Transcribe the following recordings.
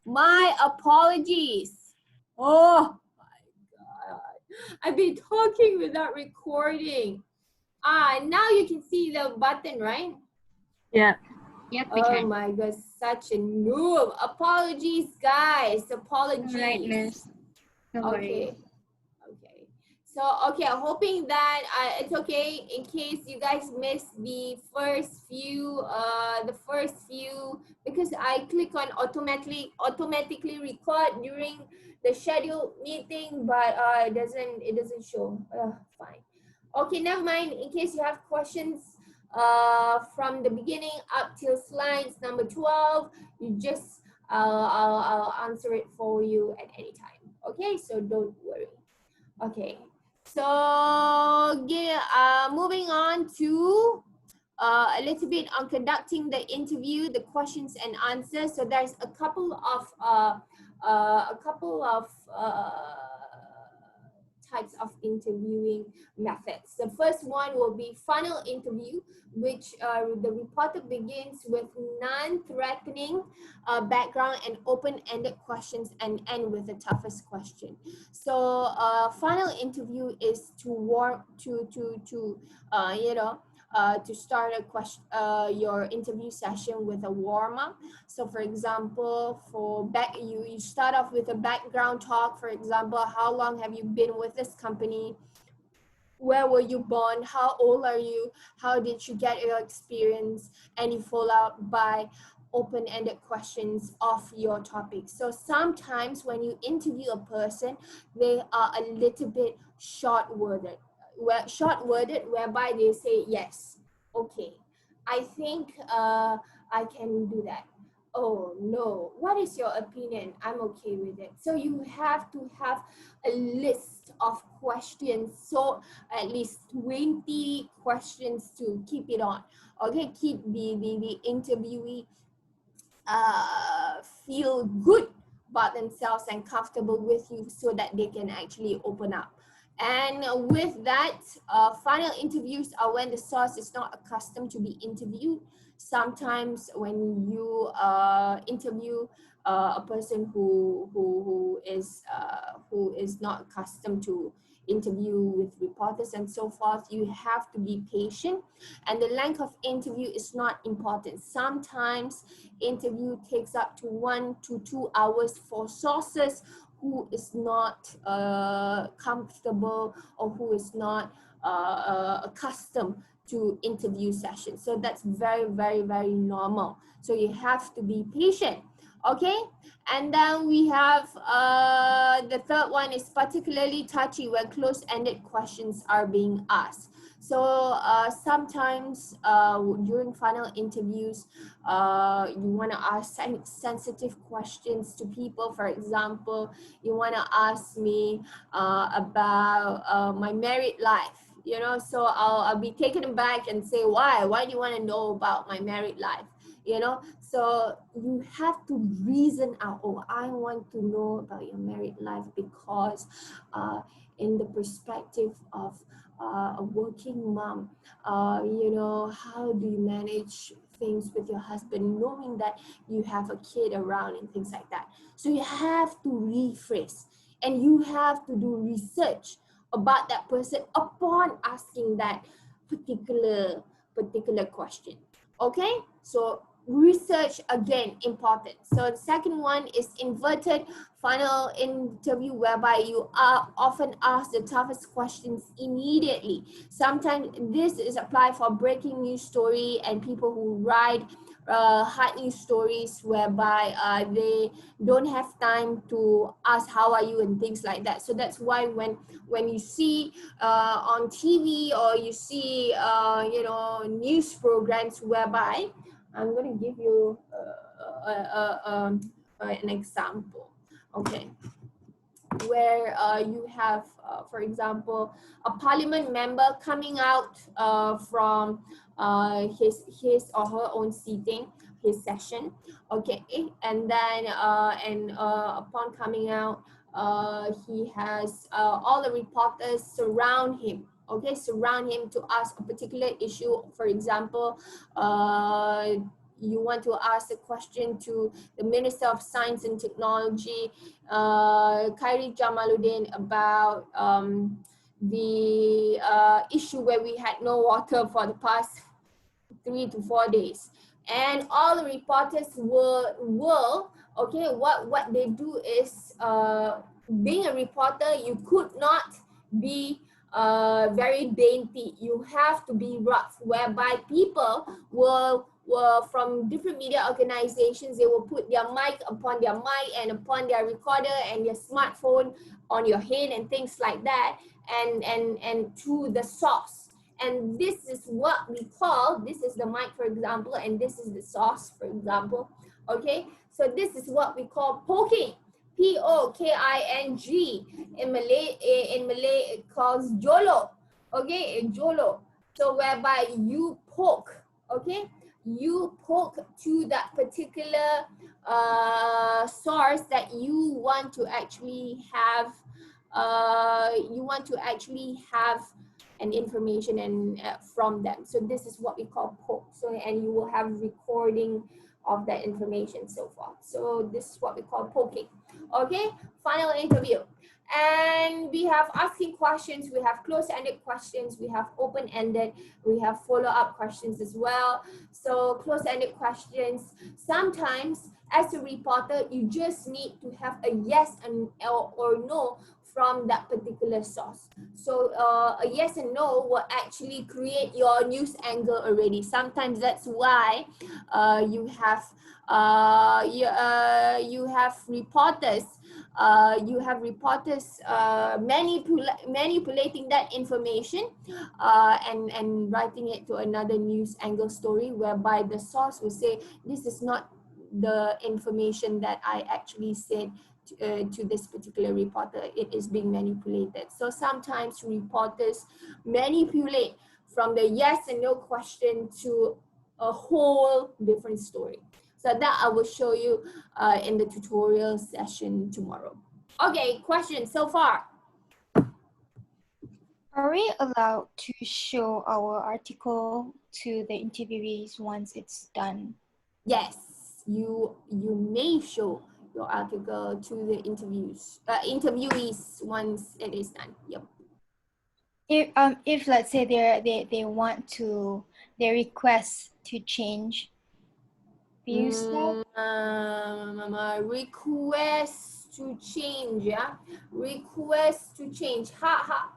My apologies. Oh my God. I've been talking without recording. Now you can see the button, right? Yeah. Yep, we Oh can. my God, such a noob. Apologies, guys. All right, Apologies. miss. No worries. Okay. Okay. So, okay, I'm hoping that it's okay in case you guys missed the first few, because I click on automatically record during the scheduled meeting, but it doesn't show. Fine. Okay, never mind. In case you have questions from the beginning up till slides number 12, you just I'll answer it for you at any time. Okay, so don't worry. Okay, so moving on to a little bit on conducting the interview, the questions and answers. So there's a couple of types of interviewing methods. The first one will be funnel interview, which the reporter begins with non-threatening background and open-ended questions and end with the toughest question. So funnel interview is to warm to start your interview session with a warm up. So for example, you start off with a background talk. For example, how long have you been with this company? Where were you born? How old are you? How did you get your experience? And you follow up by open-ended questions of your topic. So sometimes when you interview a person, they are a little bit short-worded, whereby they say yes, okay, I think I can do that. Oh no, what is your opinion? I'm okay with it. So you have to have a list of questions, so at least 20 questions to keep it on. Okay, keep the interviewee feel good about themselves and comfortable with you so that they can actually open up. And with that, final interviews are when the source is not accustomed to be interviewed. Sometimes when you interview a person who is not accustomed to interview with reporters and so forth, you have to be patient. And the length of interview is not important. Sometimes interview takes up to 1 to 2 hours for sources who is not comfortable or who is not accustomed to interview sessions. So that's very, very, very normal. So you have to be patient. Okay, and then we have the third one is particularly touchy when close-ended questions are being asked. So sometimes during final interviews, you want to ask sensitive questions to people. For example, you want to ask me about my married life. So I'll be taken aback and say, why do you want to know about my married life? So you have to reason out, oh, I want to know about your married life because in the perspective of a working mom, how do you manage things with your husband knowing that you have a kid around and things like that? So you have to rephrase and you have to do research about that person upon asking that particular question. Okay, so research again important. So the second one is inverted funnel interview, whereby you are often asked the toughest questions immediately. Sometimes this is applied for breaking news story and people who write hard news stories, whereby they don't have time to ask how are you and things like that. So that's why when you see on TV or you see news programs, whereby I'm going to give you an example. Okay, where you have, for example, a parliament member coming out from his or her own seating, his session. Okay, and then upon coming out, he has all the reporters surround him. Okay, surround him to ask a particular issue. For example, you want to ask a question to the Minister of Science and Technology, Khairi Jamaluddin, about the issue where we had no water for the past 3 to 4 days, and all the reporters were okay. What they do is, being a reporter, you could not be very dainty. You have to be rough, whereby people were from different media organizations. They will put their mic upon their mic and upon their recorder and their smartphone on your head and things like that, and to the source. And this is what we call, this is the mic, for example, and this is the source, for example. Okay, so this is what we call poking. P-O-K-I-N-G. In Malay, it calls jolo. Okay, jolo. So whereby you poke, okay, you poke to that particular source that you want to actually have. An information and from them. So this is what we call poke. So, and you will have recording of that information, so forth. So this is what we call poking. Okay, final interview. And we have asking questions, we have close-ended questions, we have open-ended, we have follow-up questions as well. So close-ended questions, sometimes as a reporter, you just need to have a yes and or no from that particular source. So a yes and no will actually create your news angle already. Sometimes that's why you have reporters. Manipulating that information and writing it to another news angle story, whereby the source will say, this is not the information that I actually said to this particular reporter. It is being manipulated. So sometimes reporters manipulate from the yes and no question to a whole different story. So that I will show you in the tutorial session tomorrow. Okay, questions so far? Are we allowed to show our article to the interviewees once it's done? Yes, you may show your article to the interviewees once it is done. Yep. If let's say they want to, they request to change, request to change, yeah, request to change.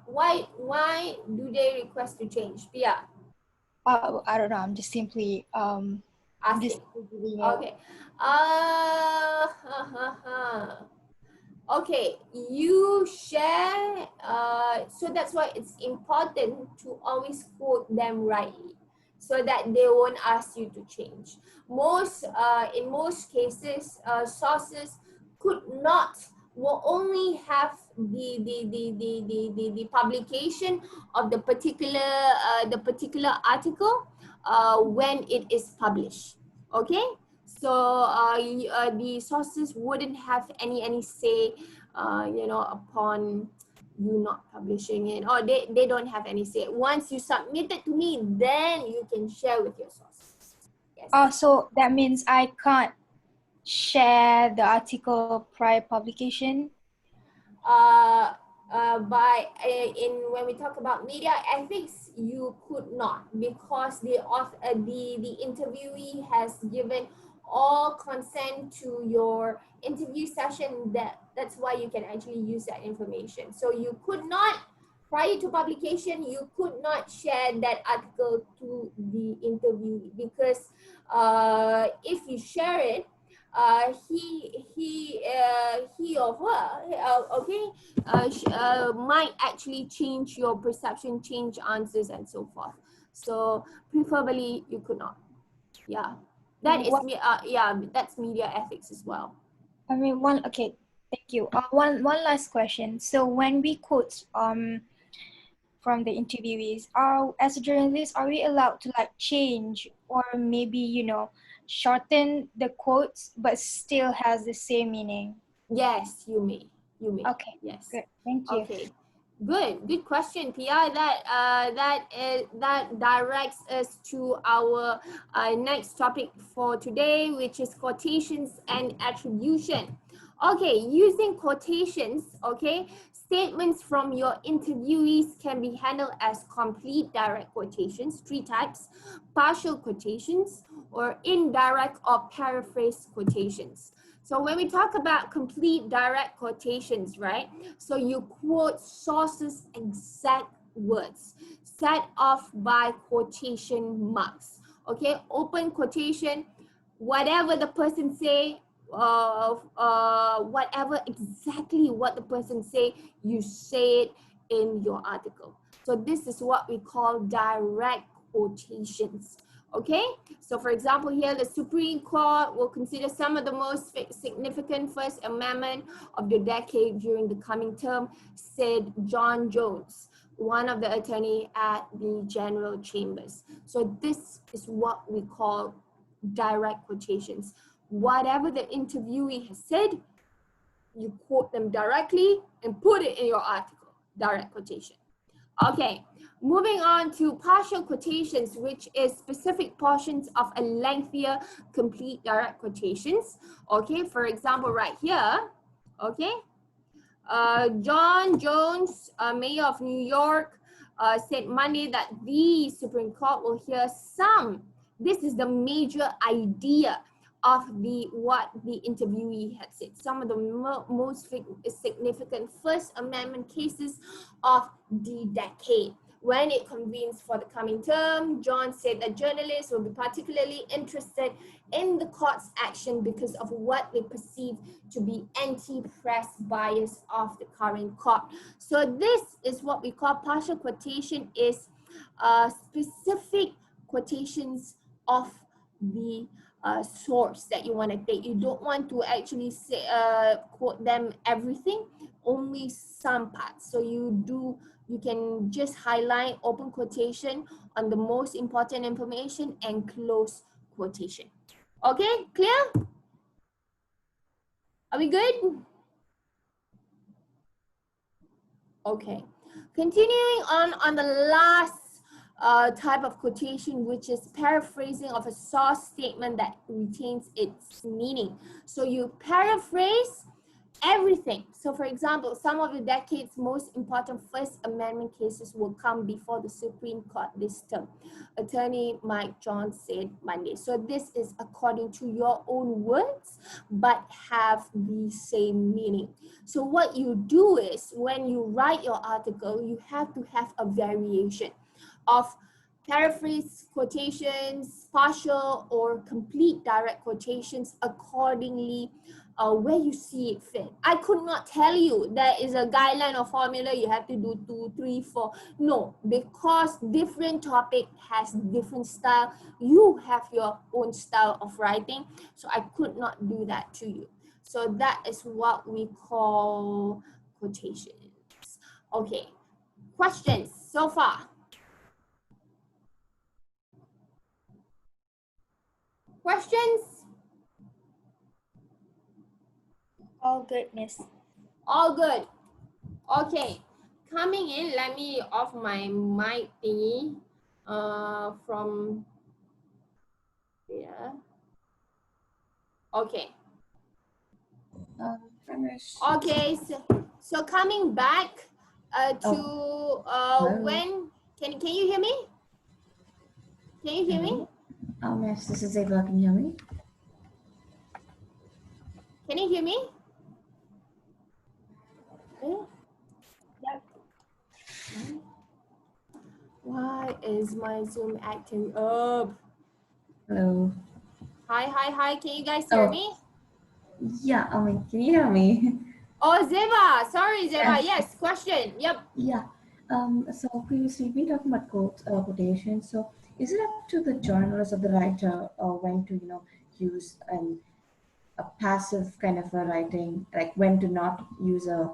Why do they request to change, Pia? I don't know, I'm just simply asking. Okay. Okay, you share, so that's why it's important to always quote them rightly, so that they won't ask you to change. In most cases, sources will only have the publication of the particular article when it is published. Okay, so the sources wouldn't have any say upon you not publishing it, or they don't have any say. Once you submit it to me, then you can share with your sources. Yes. So that means I can't share the article prior publication? When we talk about media ethics, you could not, because the interviewee has given all consent to your interview session. That's why you can actually use that information. So you could not, prior to publication, you could not share that article to the interviewee, because if you share it, he or her might actually change your perception, change answers, and so forth. So preferably you could not. Yeah, that's media ethics as well. I mean, okay, thank you. One last question. So when we quote from the interviewees, as a journalist, are we allowed to like change or maybe shorten the quotes but still has the same meaning? Yes, you may. Okay. Yes. Good. Thank you. Okay. Good question, Pia. That directs us to our next topic for today, which is quotations and attribution. Okay, using quotations, okay, statements from your interviewees can be handled as complete direct quotations, 3 types, partial quotations, or indirect or paraphrase quotations. So when we talk about complete direct quotations, right? So you quote sources' exact words set off by quotation marks. Okay, open quotation, whatever the person say, whatever exactly what the person say, you say it in your article. So this is what we call direct quotations. Okay, so for example here, the Supreme Court will consider some of the most significant First Amendment of the decade during the coming term, said John Jones, one of the attorney at the General Chambers. So this is what we call direct quotations. Whatever the interviewee has said, you quote them directly and put it in your article, direct quotation. Okay, moving on to partial quotations, which is specific portions of a lengthier, complete direct quotations. Okay, for example, right here, okay, John Jones, Mayor of New York, said Monday that the Supreme Court will hear some. This is the major idea of what the interviewee had said. Some of the most significant First Amendment cases of the decade. When it convenes for the coming term, John said that journalists will be particularly interested in the court's action because of what they perceive to be anti-press bias of the current court. So this is what we call partial quotation, is specific quotations of the source that you want to take. You don't want to actually say, quote them everything, only some parts. So you can just highlight open quotation on the most important information and close quotation. Okay, clear? Are we good? Okay, continuing on the last type of quotation, which is paraphrasing of a source statement that retains its meaning. So you paraphrase everything. So for example, some of the decade's most important First Amendment cases will come before the Supreme Court this term, Attorney Mike Jones said Monday. So this is according to your own words, but have the same meaning. So what you do is, when you write your article, you have to have a variation of paraphrase quotations, partial or complete direct quotations accordingly where you see it fit. I could not tell you there is a guideline or formula you have to do 2, 3, 4. No, because different topic has different style. You have your own style of writing, so I could not do that to you. So that is what we call quotations. Okay, questions so far? Questions? All good, Miss. All good. Okay, coming in, let me off my mic thingy from here. Okay. Okay, so coming back to when, can you hear me? Can you hear me? Yes, this is Eva. Can you hear me? Can you hear me? Yep. Why is my Zoom acting up? Hello. Hi. Can you guys hear me? Yeah, can you hear me? Oh, Zeba. Sorry, Zeba. Yes, question. Yep. Yeah. So previously we talked about quotations. So is it up to the journalist or the writer when to, use a passive kind of a writing, like when to not use a...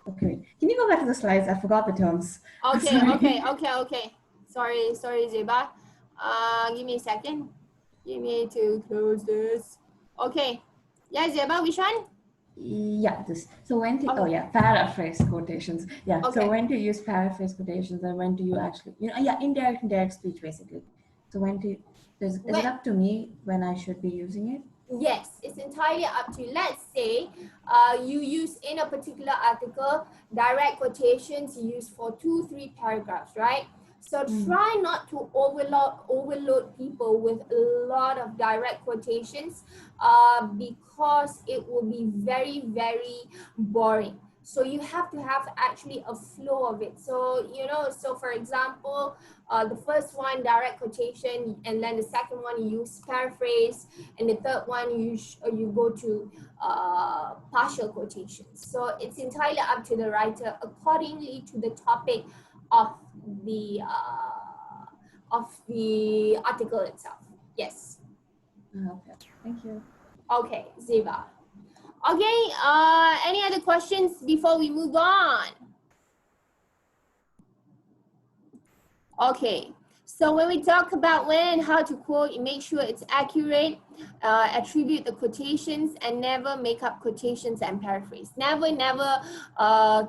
Okay. Can you go back to the slides? I forgot the terms. Okay, Sorry. okay. Sorry, Zeba. Give me a second. Give me to close this. Okay. Yeah, Zeba, which one? Yeah, this. So when to, oh Okay. yeah, paraphrase quotations. Yeah. Okay. So when to use paraphrase quotations and when do you actually, yeah, indirect speech basically. So when to, is it up to me when I should be using it? Yes, it's entirely up to you. Let's say you use in a particular article direct quotations used for 2-3 paragraphs, right? So try not to overload people with a lot of direct quotations because it will be very, very boring. So you have to have actually a flow of it. So, so for example, the first one, direct quotation, and then the second one, you use paraphrase, and the third one, you go to partial quotations. So it's entirely up to the writer accordingly to the topic of the article itself. Yes. Okay. Thank you. Okay, Ziva. Okay. Any other questions before we move on? Okay. So when we talk about when and how to quote, you make sure it's accurate, attribute the quotations, and never make up quotations and paraphrase. Never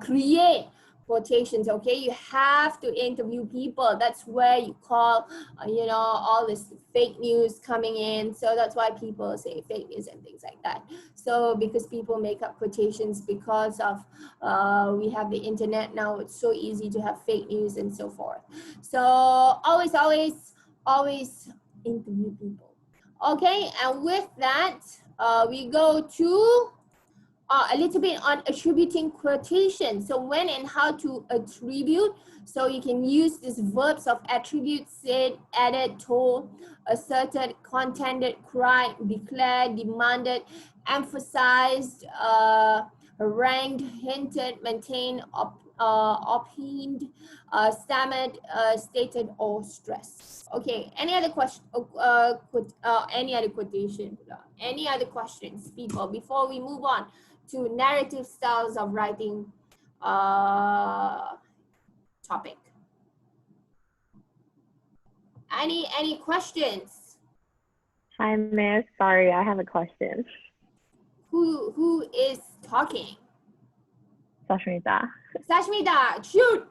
create quotations, okay? You have to interview people. That's where you call, all this fake news coming in. So that's why people say fake news and things like that. So because people make up quotations because of, we have the internet now, it's so easy to have fake news and so forth. So always interview people. Okay, and with that, we go to a little bit on attributing quotation. So when and how to attribute. So you can use these verbs of attribute, said, added, told, asserted, contended, cried, declared, demanded, emphasized, ranked, hinted, maintained, opined, stammered, stated, or stressed. Okay, any other question? Any other quotation? Any other questions, people, before we move on to narrative styles of writing topic? Any questions? Hi, Miss. Sorry, I have a question. Who is talking? Sashmita. Sashmita, shoot.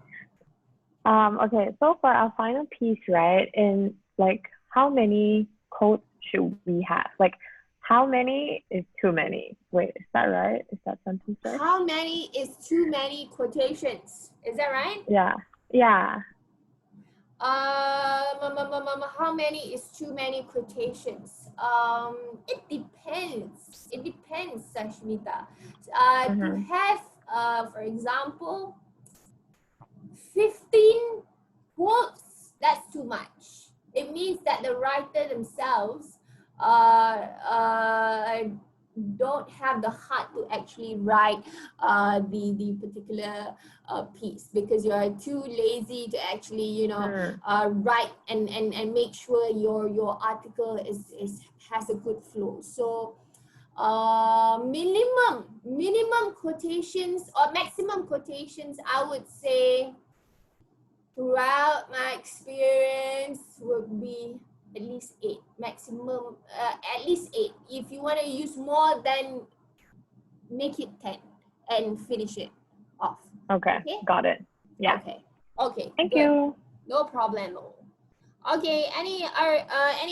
Okay, so for our final piece, right, in like how many quotes should we have? Like how many is too many? Wait, is that right? Is that sentence right? How many is too many quotations? Is that right? Yeah. Yeah. How many is too many quotations? It depends. It depends, Sashmita. To have, for example, 15 quotes, that's too much. It means that the writer themselves don't have the heart to actually write the particular piece because you are too lazy to actually write and make sure your article has a good flow. So minimum quotations or maximum quotations, I would say throughout my experience would be at least 8, maximum at least 8. If you want to use more, then make it 10 and finish it off. Okay, got it. Yeah. Okay. Thank good. you. No problem. Okay, any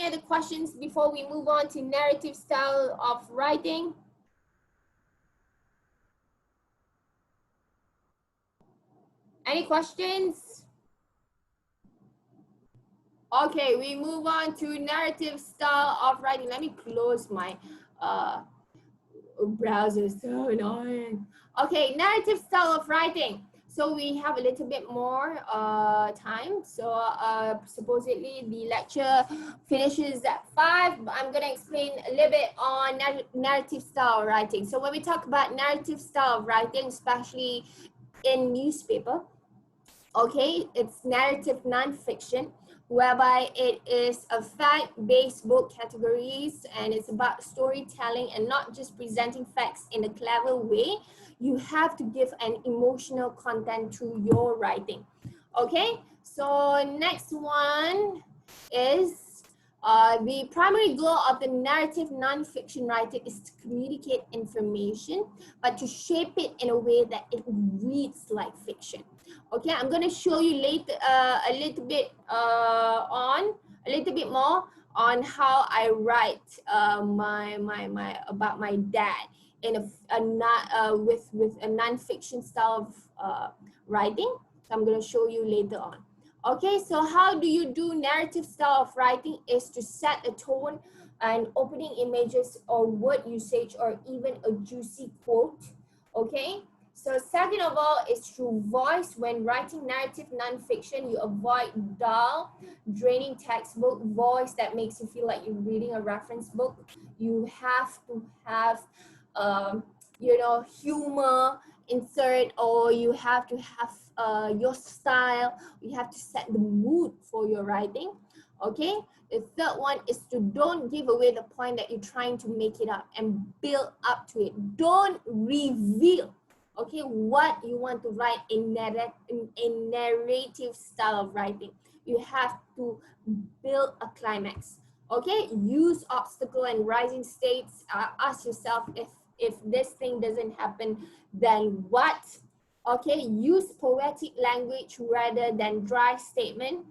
other questions before we move on to narrative style of writing? Any questions? Okay, we move on to narrative style of writing. Let me close my browser, so annoying. Okay, narrative style of writing. So we have a little bit more time. So supposedly the lecture finishes at 5. I'm gonna explain a little bit on narrative style of writing. So when we talk about narrative style of writing, especially in newspaper, okay, it's narrative nonfiction, whereby it is a fact-based book categories and it's about storytelling and not just presenting facts in a clever way. You have to give an emotional content to your writing. Okay, so next one is The primary goal of the narrative non-fiction writer is to communicate information, but to shape it in a way that it reads like fiction. Okay, I'm going to show you later a little bit more on how I write about my dad in with a non-fiction style of writing. So I'm going to show you later on. Okay, so how do you do narrative style of writing is to set a tone and opening images or word usage or even a juicy quote. Okay, so second of all is through voice. When writing narrative nonfiction, you avoid dull, draining textbook voice that makes you feel like you're reading a reference book. You have to have humor insert, or you have to have your style. You have to set the mood for your writing. Okay, the third one is to don't give away the point that you're trying to make it up, and build up to it. Don't reveal, okay, what you want to write in narrative style of writing. You have to build a climax. Okay, use obstacle and rising states. Ask yourself, if this thing doesn't happen, then what? Okay, use poetic language rather than dry statement.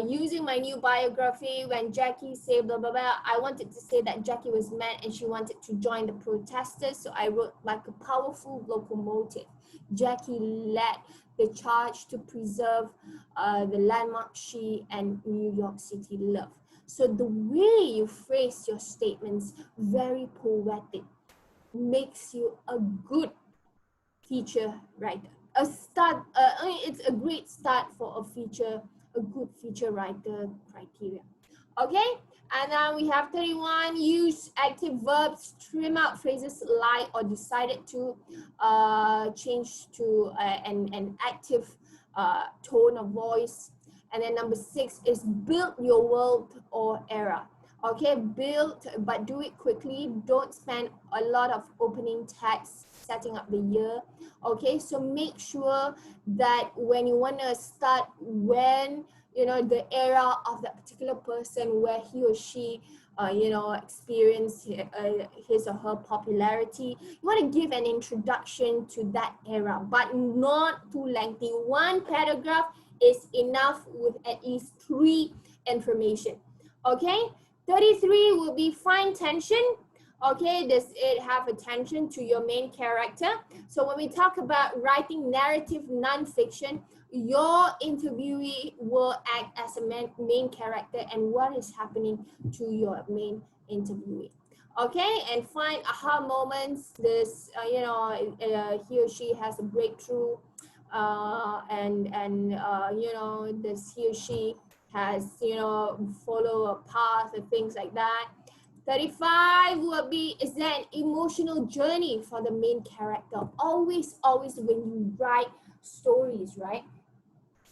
Using my new biography, when Jackie said blah, blah, blah, I wanted to say that Jackie was mad and she wanted to join the protesters. So I wrote like a powerful locomotive. Jackie led the charge to preserve the landmark she and New York City love. So the way you phrase your statements, very poetic, makes you a good feature writer. It's a great start for a good feature writer criteria. Okay, and then we have 31. Use active verbs, trim out phrases like or decided to, change to an active tone of voice. And then number 6 is build your world or era. Okay, build, but do it quickly. Don't spend a lot of opening text setting up the year. Okay, so make sure that when you want to start, when the era of that particular person, where he or she experience his or her popularity, you want to give an introduction to that era, but not too lengthy. One paragraph is enough with at least 3 information. Okay, 33 will be find tension. Okay, does it have attention to your main character? So when we talk about writing narrative nonfiction, your interviewee will act as a main character, and what is happening to your main interviewee. Okay, and find aha moments. This, he or she has a breakthrough, this he or she has, follow a path and things like that. 35 will be, is there an emotional journey for the main character? Always when you write stories, right?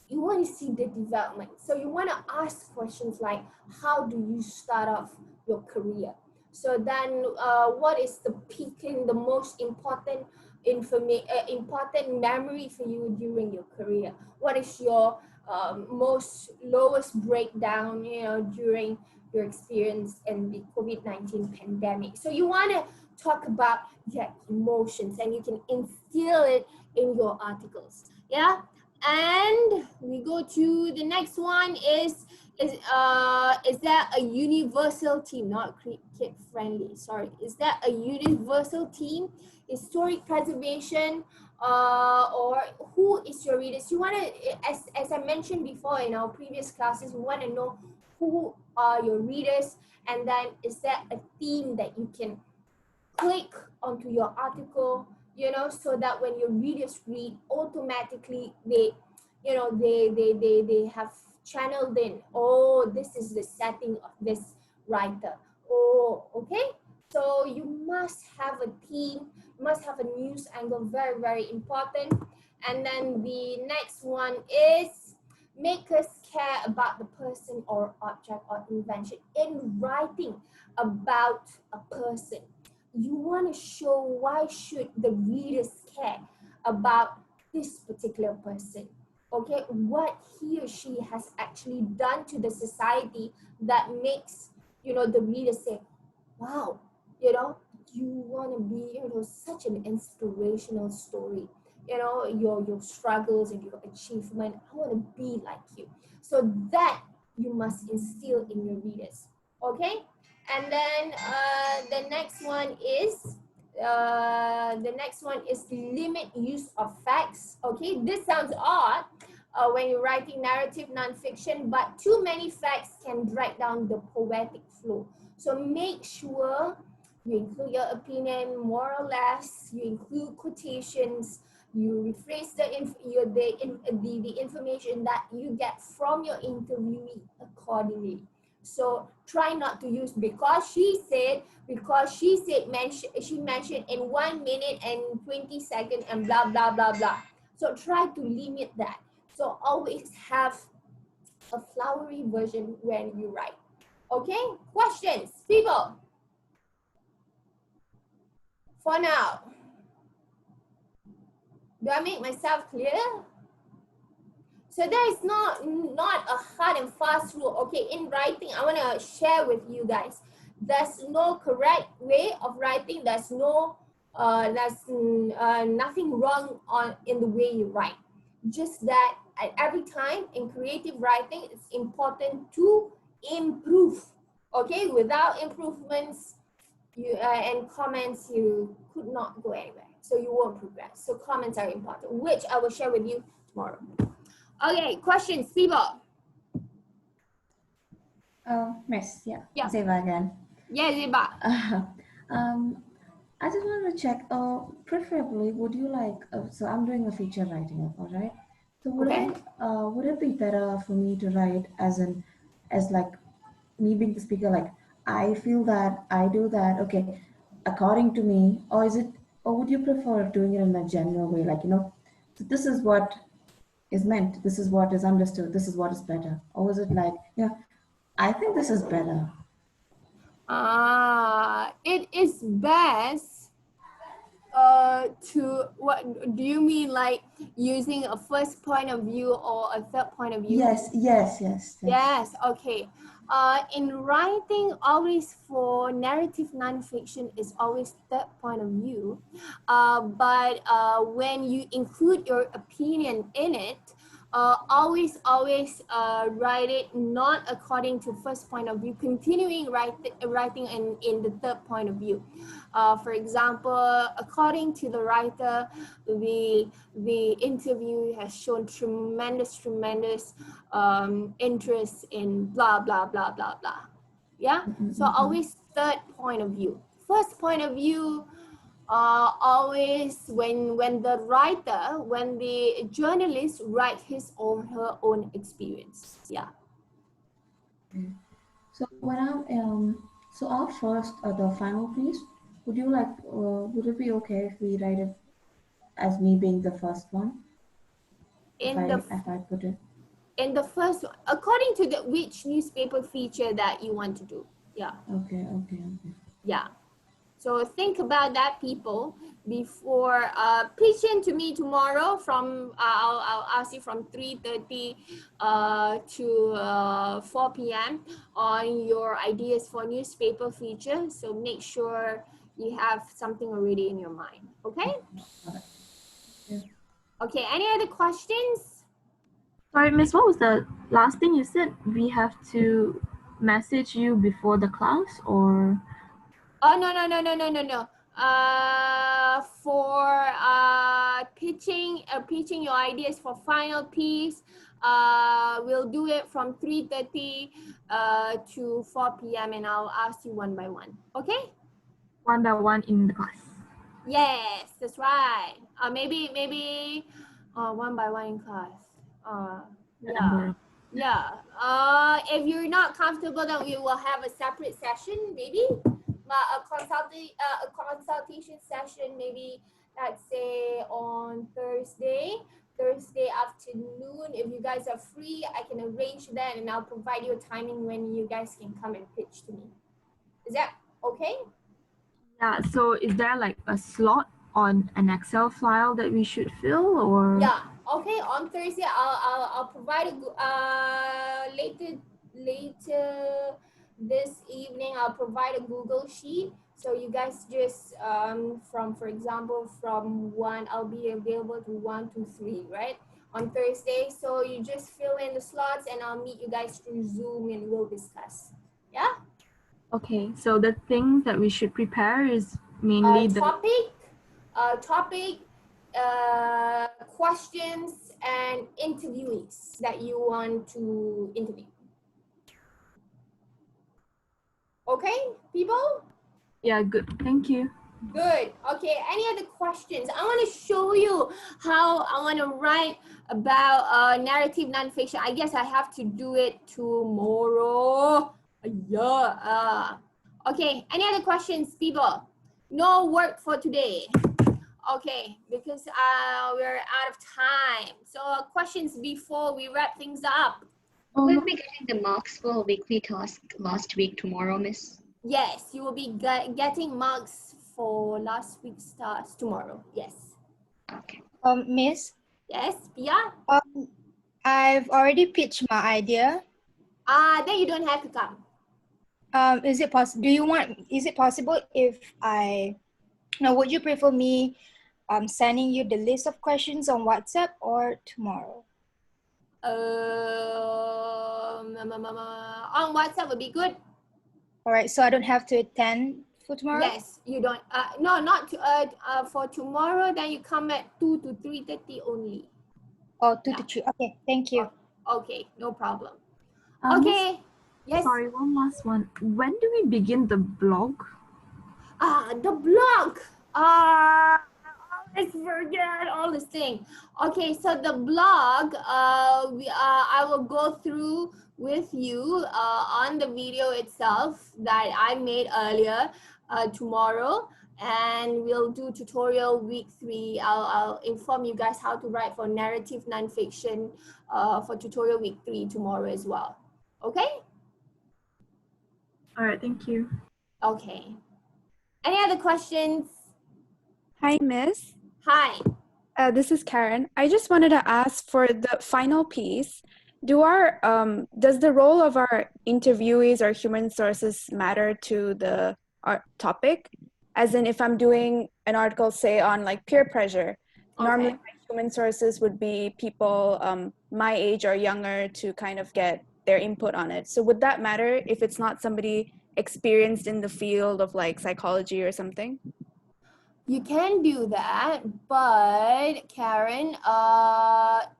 You want to see the development. So you want to ask questions like, how do you start off your career? So then what is the peaking, the most important important memory for you during your career? What is your lowest breakdown, during your experience in the COVID-19 pandemic? So you want to talk about your emotions, and you can instill it in your articles. Yeah. And we go to the next one is there a universal theme, not kid friendly, sorry. Is there a universal theme, historic preservation, or who is your readers? You want to, as I mentioned before in our previous classes, we want to know who are your readers, and then is there a theme that you can click onto your article, so that when your readers read, automatically they have channeled in, oh, this is the setting of this writer. Oh, okay. So you must have a theme, must have a news angle, very, very important. And then the next one is make us care about the person or object or invention. In writing about a person, you want to show why should the readers care about this particular person. okay, what he or she has actually done to the society that makes, you know, the reader say, wow, you know, you want to be, you know, such an inspirational story, you know, your struggles and your achievement. I want to be like you. So that you must instill in your readers. Okay. And then the next one is limit use of facts. Okay, this sounds odd when you're writing narrative nonfiction, but too many facts can drag down the poetic flow. So make sure you include your opinion more or less, you include quotations, you rephrase the information that you get from your interviewee accordingly. So try not to use because she said, she mentioned in 1 minute and 20 seconds and blah, blah, blah, blah. So try to limit that. So always have a flowery version when you write. Okay, questions, people? For now, do I make myself clear? So there is not a hard and fast rule. Okay, in writing, I want to share with you guys. There's no correct way of writing. There's nothing wrong in the way you write. Just that at every time in creative writing, it's important to improve. Okay, without improvements, and comments, you could not go anywhere. So you won't progress. So comments are important, which I will share with you tomorrow. Okay, questions, people? Miss, yeah. Yeah. Zeva again. Yeah, Ziba. I just wanted to check, preferably, would you like, so I'm doing a feature writing, all right? So would it be better for me to write as like me being the speaker, like, I feel that, I do that, okay, according to me, or would you prefer doing it in a general way, like, you know, so this is what is meant, this is what is understood, this is what is better, or is it like, yeah, I think this is better? It is best to, what do you mean, like using a first point of view or a third point of view? Yes. Okay. In writing, always for narrative nonfiction is always third point of view. But when you include your opinion in it, always write it not according to first point of view, continuing writing in the third point of view. For example, according to the writer, the interview has shown tremendous interest in blah, blah, blah, blah, blah. Yeah? So always third point of view. First point of view, always when the journalist write his or her own experience. Yeah. So when so our first, the final piece, would it be okay if we write it as me being the first one? If I put it in the first one, according to which newspaper feature that you want to do. Yeah. Okay. Yeah. So think about that, people, before pitch in to me tomorrow from I'll ask you from 3:30 to 4 p.m. on your ideas for newspaper feature. So make sure you have something already in your mind. Okay? Yeah. Okay, any other questions? Sorry, Miss, what was the last thing you said? We have to message you before the class, or? Oh, no. For pitching your ideas for final piece, we'll do it from 3:30 to 4 p.m. and I'll ask you one by one. Okay? One by one in the class. Yes, that's right. Maybe one by one in class. Yeah. If you're not comfortable, then we will have a separate session, maybe. A consultation session, maybe, let's say on Thursday afternoon. If you guys are free, I can arrange that and I'll provide you a timing when you guys can come and pitch to me. Is that okay? Yeah, so is there like a slot on an Excel file that we should fill, or? Yeah, Okay, on Thursday, I'll provide later this evening. I'll provide a Google sheet. So you guys just for example, from 1, I'll be available to 1 to 3, right? On Thursday. So you just fill in the slots, and I'll meet you guys through Zoom, and we'll discuss. Yeah. Okay, so the things that we should prepare is mainly the Topic, questions, and interviewees that you want to interview. Okay, people? yeah, good. Thank you. Good. Okay, any other questions? I want to show you how I want to write about narrative nonfiction. I guess I have to do it tomorrow. Yeah. Okay, any other questions, people? No work for today. Okay, because we're out of time. So questions before we wrap things up. We'll be getting the marks for weekly task last week tomorrow, Miss. Yes, you will be getting marks for last week's task tomorrow. Yes. Okay. Miss, Yes, Pia? I've already pitched my idea. Then you don't have to come. Is it possible if would you prefer me sending you the list of questions on WhatsApp or tomorrow? On WhatsApp would be good. All right, so I don't have to attend for tomorrow? Yes, you don't. No, not to, for tomorrow. Then you come at 2 to 3:30 only. Oh, 2 to 3. Okay, thank you. Okay, no problem. Miss, Okay. Yes. sorry, one last one. When do we begin the blog? The blog. I always forget all this thing. Okay, so the blog, I will go through with you on the video itself that I made earlier tomorrow, and we'll do tutorial week 3. I'll inform you guys how to write for narrative nonfiction for tutorial week 3 tomorrow as well. Okay? All right, thank you. Okay. Any other questions? Hi, Miss. Hi. This is Karen. I just wanted to ask for the final piece. Does the role of our interviewees or human sources matter to the topic? As in, if I'm doing an article, say, on like peer pressure, normally my human sources would be people my age or younger to kind of get their input on it. So would that matter if it's not somebody experienced in the field of like psychology or something? You can do that, but Karen,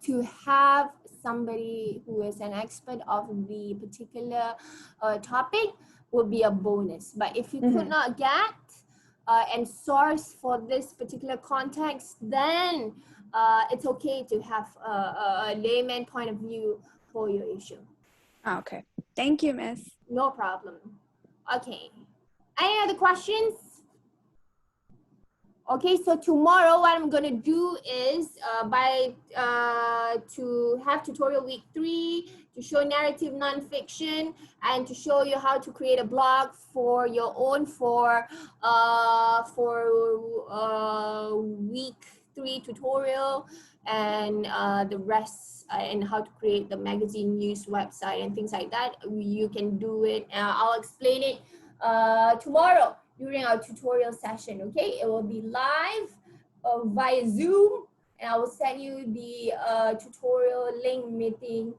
to have somebody who is an expert of the particular topic would be a bonus. But if you could not get and source for this particular context, then it's okay to have a layman point of view for your issue. Oh, okay. Thank you, Miss. No problem. Okay. Any other questions? Okay, so tomorrow what I'm gonna do is to have tutorial week 3, to show narrative nonfiction, and to show you how to create a blog for your own for week 3 tutorial, and the rest, and how to create the magazine news website and things like that. You can do it. I'll explain it tomorrow during our tutorial session. Okay, it will be live via Zoom, and I will send you the tutorial link meeting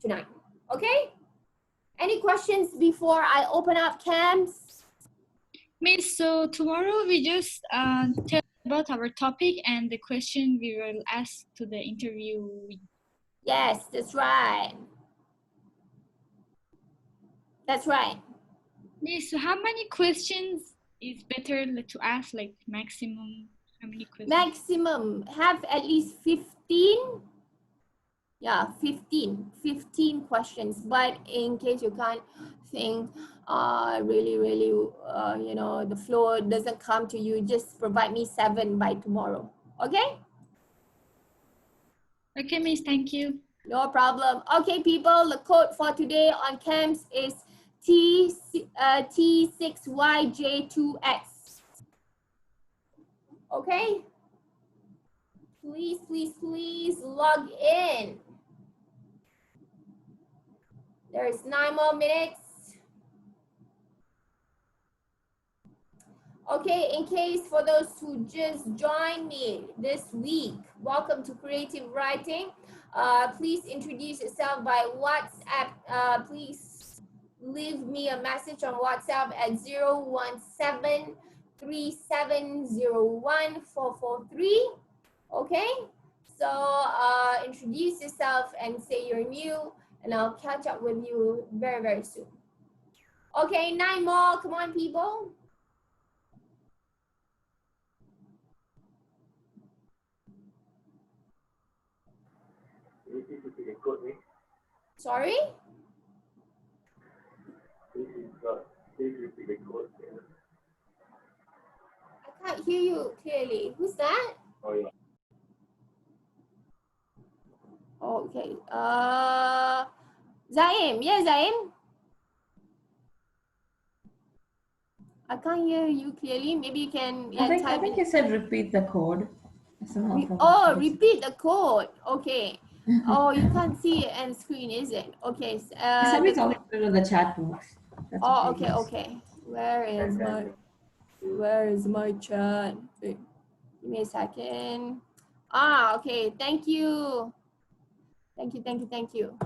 tonight. Okay, any questions before I open up camps? Miss, so tomorrow we just tell about our topic and the question we will ask to the interviewee. Yes, that's right. That's right. Miss, so how many questions is better to ask, like maximum? How many questions? Maximum, have at least 15. Yeah, 15 questions. But in case you can't think really, you know, the flow doesn't come to you, just provide me 7 by tomorrow. Okay? Okay, Miss, thank you. No problem. Okay, people, the code for today on camps is T6YJ2X. Okay? please, please, please log in. There's 9 more minutes. Okay, in case for those who just joined me this week, welcome to Creative Writing. Please introduce yourself by WhatsApp. Please leave me a message on WhatsApp at 017-3701-443. Okay, so introduce yourself and say you're new, and I'll catch up with you very, very soon. Okay, 9 more. Come on, people. Sorry? I can't hear you clearly. Who's that? Oh, yeah. Okay. Zaim. Yeah, Zaim. I can't hear you clearly. Maybe you can I type think in. you said repeat the code. Somehow Oh, repeat the code. Okay. Oh, you can't see it on screen, is it? Okay. Somebody's already put it in the chat box. That's Oh, okay. Okay. Where is my chat? Wait, give me a second. Okay. Thank you. Thank you.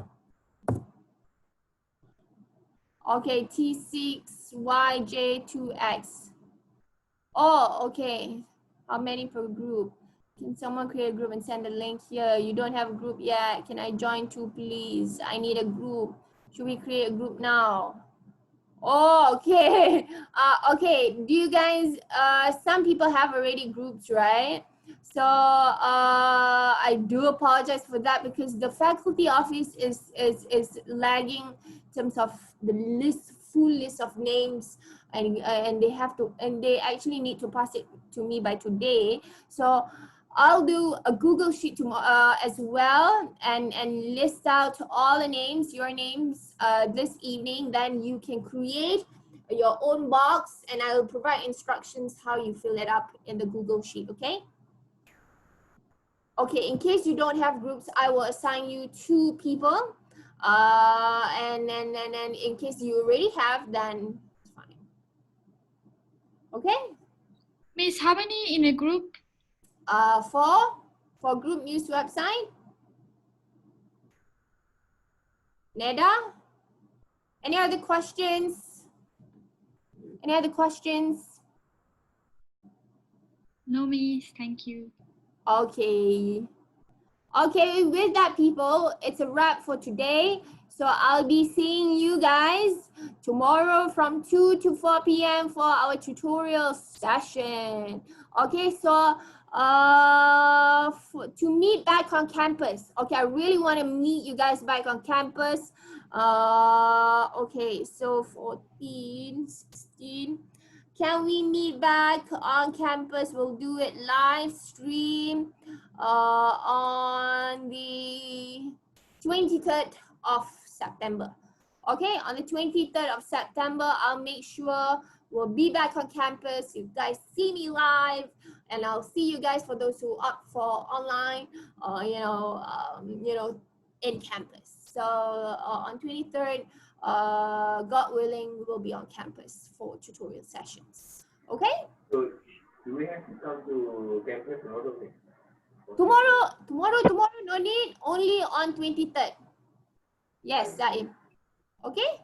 Okay, T6YJ2X. Oh, okay. How many per group? Can someone create a group and send a link here? You don't have a group yet. Can I join too, please? I need a group. Should we create a group now? Oh, okay. Okay. Do you guys, some people have already groups, right? So I do apologize for that because the faculty office is lagging in terms of the full list of names, and they actually need to pass it to me by today. So I'll do a Google Sheet tomorrow as well, and list out all the names, your names, this evening. Then you can create your own box, and I will provide instructions how you fill it up in the Google Sheet. Okay. Okay. In case you don't have groups, I will assign you 2 people, and then in case you already have, then it's fine. Okay. Miss, how many in a group? For group news website. Neda, any other questions? Any other questions? No, Miss, thank you. Okay. Okay, with that, people, it's a wrap for today. So I'll be seeing you guys tomorrow from 2 to 4 p.m. for our tutorial session. Okay, so to meet back on campus. Okay, I really want to meet you guys back on campus. Okay, so 14, 16. Can we meet back on campus? We'll do it live stream on the 23rd of September. Okay, on the 23rd of September, I'll make sure we'll be back on campus. You guys see me live, and I'll see you guys for those who opt for online, in campus. So on 23rd, God willing, we will be on campus for tutorial sessions. Okay? So do we have to come to campus and all of it? Tomorrow, no need, only on 23rd. Yes, Zaim. Okay?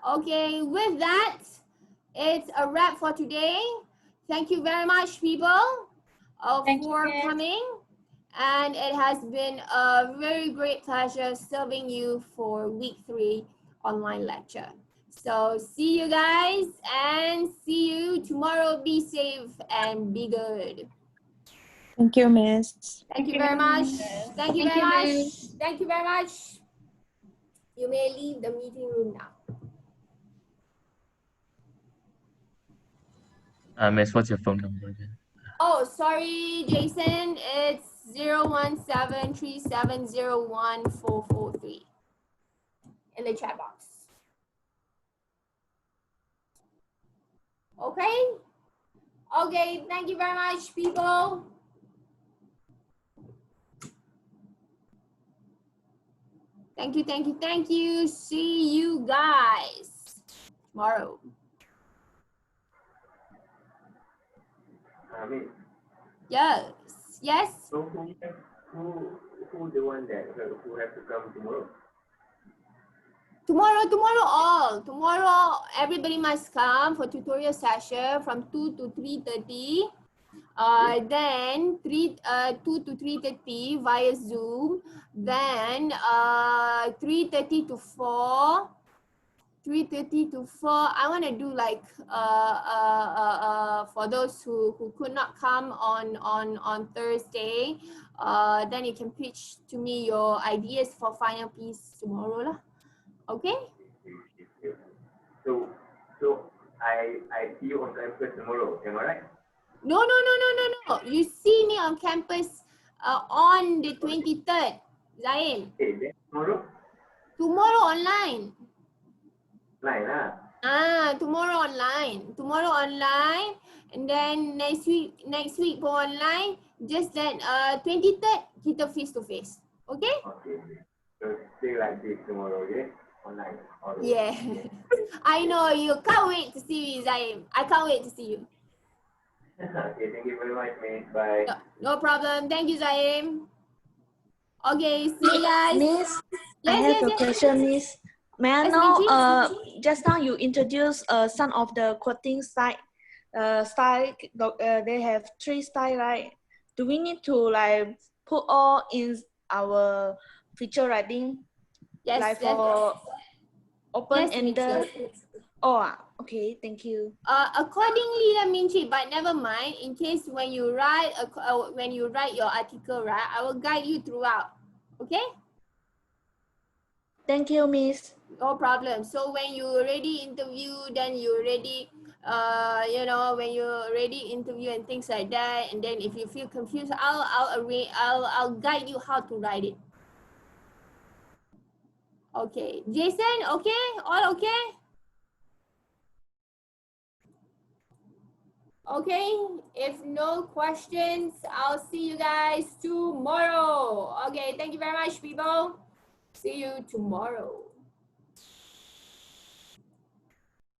Okay, with that, it's a wrap for today. Thank you very much, people, for coming. And it has been a very great pleasure serving you for week 3 online lecture. So see you guys, and see you tomorrow. Be safe and be good. Thank you, Miss. Thank you very much. Thank you very much. Thank you very much. You may leave the meeting room now. Miss, what's your phone number again? Oh, sorry, Jason. It's 01737014443 in the chat box. Okay? Okay, thank you very much, people. Thank you, thank you, thank you. See you guys tomorrow. Miss, Yes, yes. so who the one that who have to come tomorrow? Tomorrow, everybody must come for tutorial session from 2 to 3:30. Then 2 to 3:30 via Zoom. Then 3:30 to 4. 3:30 to 4. I want to do like for those who could not come on Thursday. Then you can pitch to me your ideas for final piece tomorrow lah. Okay. So I see you on campus tomorrow. Am I right? No. You see me on campus on the 23rd, Zaim. Hey, then tomorrow? Tomorrow online. Line lah. Tomorrow online. And then next week for online. Just that 23rd kita face to face. Okay? Okay. So stay like this tomorrow, okay? Online. Yeah. I know you can't wait to see me, Zaim. I can't wait to see you. Okay, thank you very much, mate. Bye. No problem. Thank you, Zaim. Okay, see you guys. Miss, Yes, I have yes, a yes. question, Miss. May I Yes, know, Minji? just now you introduced some of the quoting style. They have 3 style, right? Do we need to like put all in our feature writing? Yes, Like yes. for open Yes, ended? Minji. Oh, okay, thank you. Accordingly, Minji, but never mind. In case when you write your article, right, I will guide you throughout. Okay? Thank you, Miss. No problem. So when you already interview, then you already, when you already interview and things like that, and then if you feel confused, I'll guide you how to write it. Okay, Jason. Okay, all okay. Okay, if no questions, I'll see you guys tomorrow. Okay, thank you very much, people. See you tomorrow.